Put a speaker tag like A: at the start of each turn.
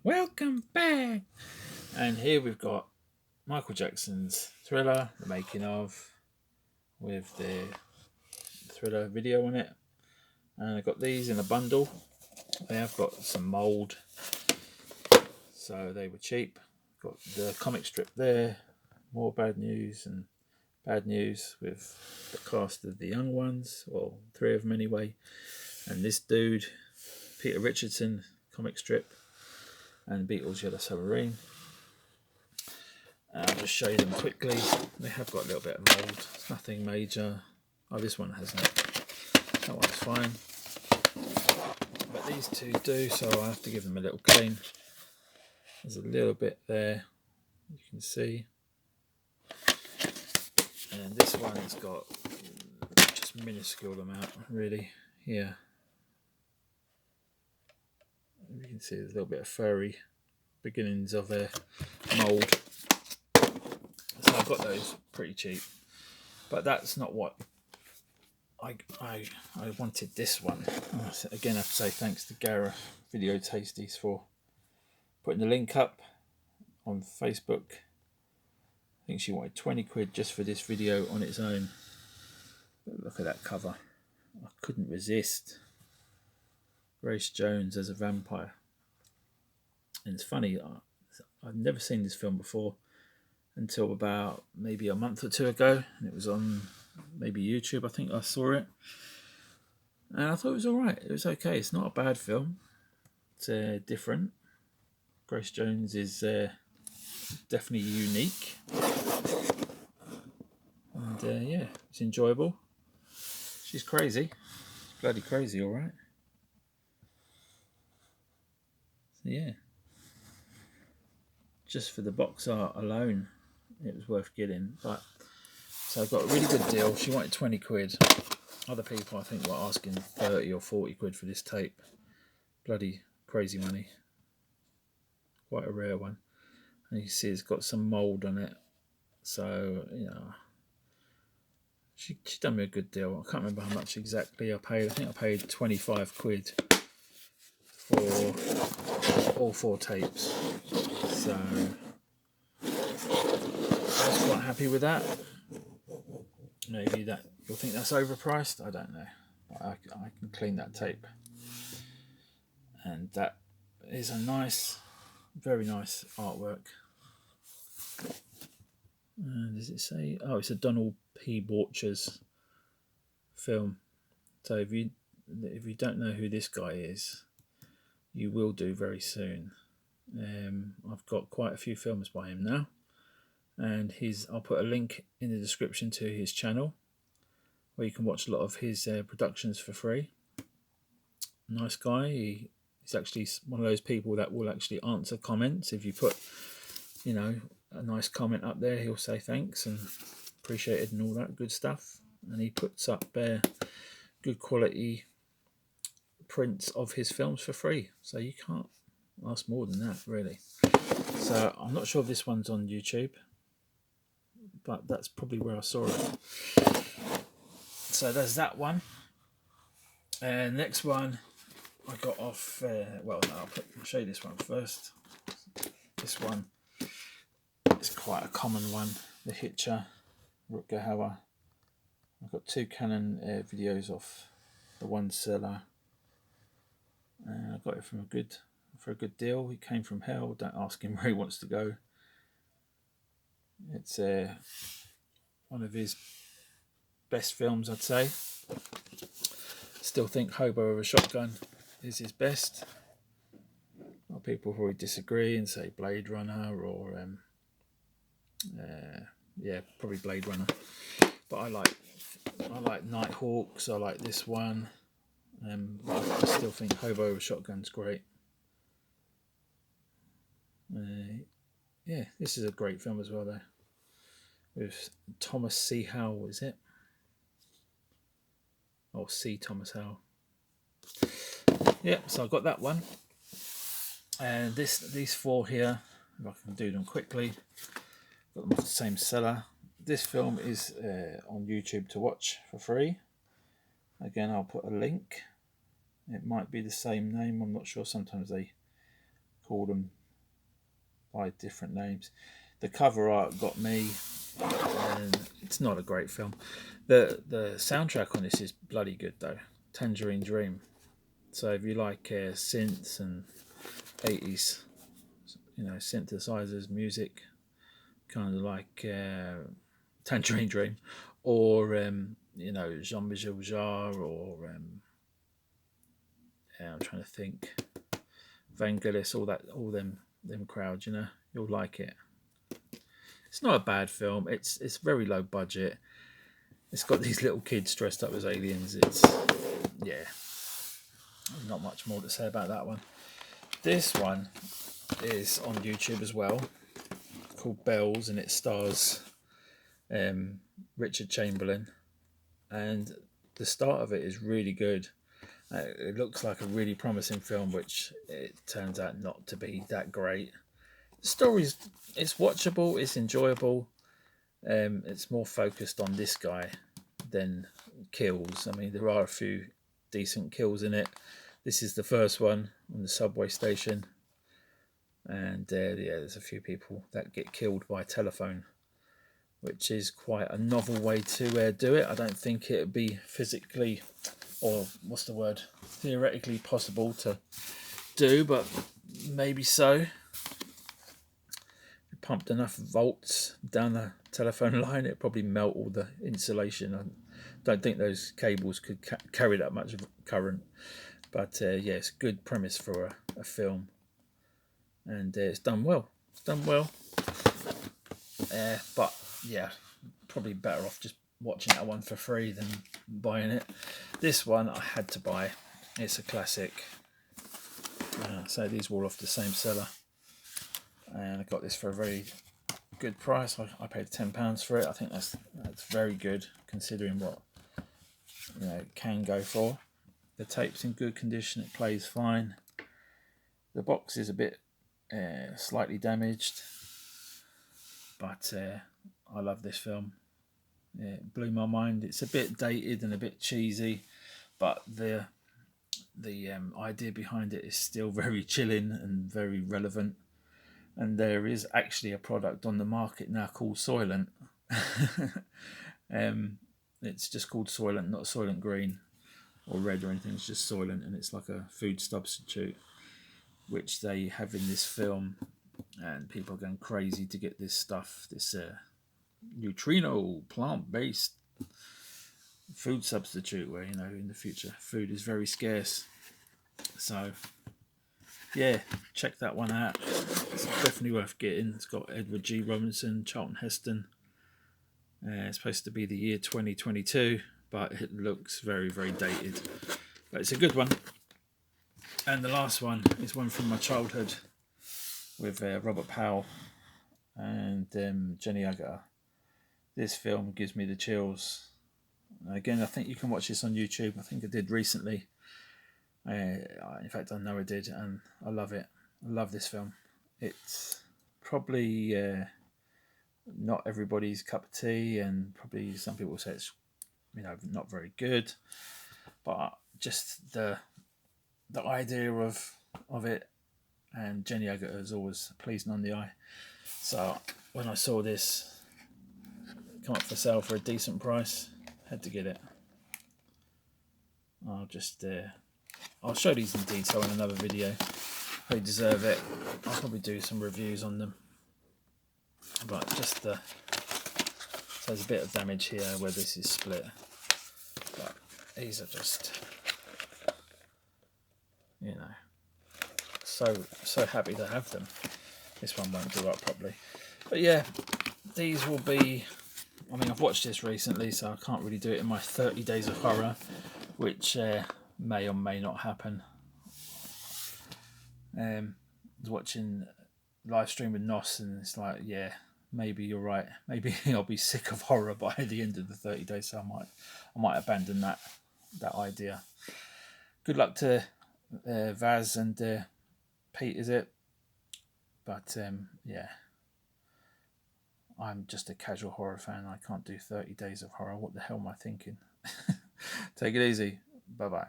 A: Welcome back. And here we've got Michael Jackson's Thriller, the making of, with the Thriller video on it. And I got these in a bundle. They have got some mould, so they were cheap. Got the comic strip there, more bad news and bad news with the cast of the young ones, well, 3 of them anyway. And this dude, Peter Richardson comic strip, and Beatles Yellow Submarine. I'll just show you them quickly. They have got a little bit of mould. It's nothing major. Oh, this one hasn't. That one's fine. But these two do, so I have to give them a little clean. There's a little bit there, you can see. And this one's got just minuscule amount, really, here. You can see there's a little bit of furry beginnings of a mould. So I got those pretty cheap, but that's not what I wanted. This one, again, I have to say thanks to Gara Video Tasties for putting the link up on Facebook. I think she wanted 20 quid just for this video on its own. But look at that cover. I couldn't resist. Grace Jones as a vampire. And it's funny, I've never seen this film before until about maybe a month or 2 ago. And it was on maybe YouTube, I think I saw it. And I thought it was alright. It was okay. It's not a bad film. It's different. Grace Jones is definitely unique. And yeah, it's enjoyable. She's crazy. She's bloody crazy, alright. So yeah. Just for the box art alone, it was worth getting. But so I got a really good deal. She wanted 20 quid. Other people, I think, were asking 30 or 40 quid for this tape. Bloody crazy money. Quite a rare one. And you see it's got some mould on it. So, you know, she done me a good deal. I can't remember how much exactly I paid. I think I paid 25 quid for all 4 tapes. So I was quite happy with that. Maybe that you'll think that's overpriced. I don't know. I can clean that tape, and that is a nice, very nice artwork. Does it say? Oh, it's a Donald P Borchers film. So if you don't know who this guy is, you will do very soon. I've got quite a few films by him now, and I'll put a link in the description to his channel where you can watch a lot of his productions for free. Nice guy. He's actually one of those people that will actually answer comments. If you put, you know, a nice comment up there, he'll say thanks and appreciated and all that good stuff. And he puts up good quality prints of his films for free, so you can't ask more than that, really. So I'm not sure if this one's on YouTube, but that's probably where I saw it. So there's that one. And next one I got off, well, no, I'll show you this one first. This one is quite a common one, the Hitcher, Rutger Hauer. I've got 2 Canon videos off the one seller. I got it for a good deal. He came from hell. Don't ask him where he wants to go. It's one of his best films, I'd say. Still think Hobo with a Shotgun is his best. A lot of people probably disagree and say Blade Runner or yeah, probably Blade Runner. But I like Nighthawks. I like this one. But I still think Hobo with a Shotgun's great. Yeah, this is a great film as well, though. With Thomas C. Howell, is it? Or C. Thomas Howell. Yeah, so I got that one. And these 4 here, if I can do them quickly, got them off the same seller. This film is on YouTube to watch for free. Again, I'll put a link. It might be the same name, I'm not sure. Sometimes they call them by different names. The cover art got me, and it's not a great film. The soundtrack on this is bloody good though. Tangerine Dream. So if you like synths and 80s, synthesizers, music, kind of like Tangerine Dream, or Jean-Michel Jarre, or I'm trying to think, Vangelis, all them crowds, you'll like it. It's not a bad film. It's very low budget. It's got these little kids dressed up as aliens. Not much more to say about that one. This one is on YouTube as well, called Bells, and it stars Richard Chamberlain, and the start of it is really good. It looks like a really promising film, which it turns out not to be that great. The story's it's watchable, it's enjoyable. It's more focused on this guy than kills. I mean, there are a few decent kills in it. This is the first one on the subway station, and there's a few people that get killed by telephone, which is quite a novel way to do it. I don't think it'd be physically, or what's the word, theoretically possible to do, but maybe so. Pumped enough volts down the telephone line, it'd probably melt all the insulation. I don't think those cables could carry that much current, but it's a good premise for a film, and it's done well. But yeah, probably better off just watching that one for free than buying it. This one I had to buy. It's a classic. So these were all off the same seller, and I got this for a very good price. I paid £10 for it. I think that's very good considering what it can go for. The tape's in good condition. It plays fine. The box is a bit slightly damaged, but I love this film. It blew my mind. It's a bit dated and a bit cheesy, but the idea behind it is still very chilling and very relevant. And there is actually a product on the market now called Soylent. It's just called Soylent, not Soylent Green or Red or anything. It's just Soylent, and it's like a food substitute, which they have in this film. And people are going crazy to get this stuff, this neutrino plant-based food substitute, where in the future food is very scarce. So yeah, check that one out. It's definitely worth getting. It's got Edward G. Robinson, Charlton Heston. It's supposed to be the year 2022, but it looks very, very dated. But it's a good one. And the last one is one from my childhood with Robert Powell and Jenny Agutter. This film gives me the chills. Again, I think you can watch this on YouTube. I think I did recently. In fact, I know I did, and I love it. I love this film. It's probably not everybody's cup of tea, and probably some people say it's not very good. But just the idea of it, and Jenny Agutter is always pleasing on the eye. So when I saw this come up for sale for a decent price, had to get it. I'll show these in detail in another video. They deserve it. I'll probably do some reviews on them. But just so there's a bit of damage here where this is split. But these are just, so happy to have them. This one won't do up properly. But yeah, these will be, I've watched this recently, so I can't really do it in my 30 days of horror, which may or may not happen. I was watching live stream with Nos, and it's like, yeah, maybe you're right. Maybe I'll be sick of horror by the end of the 30 days, so I might abandon that idea. Good luck to Vaz and Pete, is it? But yeah, I'm just a casual horror fan. I can't do 30 days of horror. What the hell am I thinking? Take it easy. Bye-bye.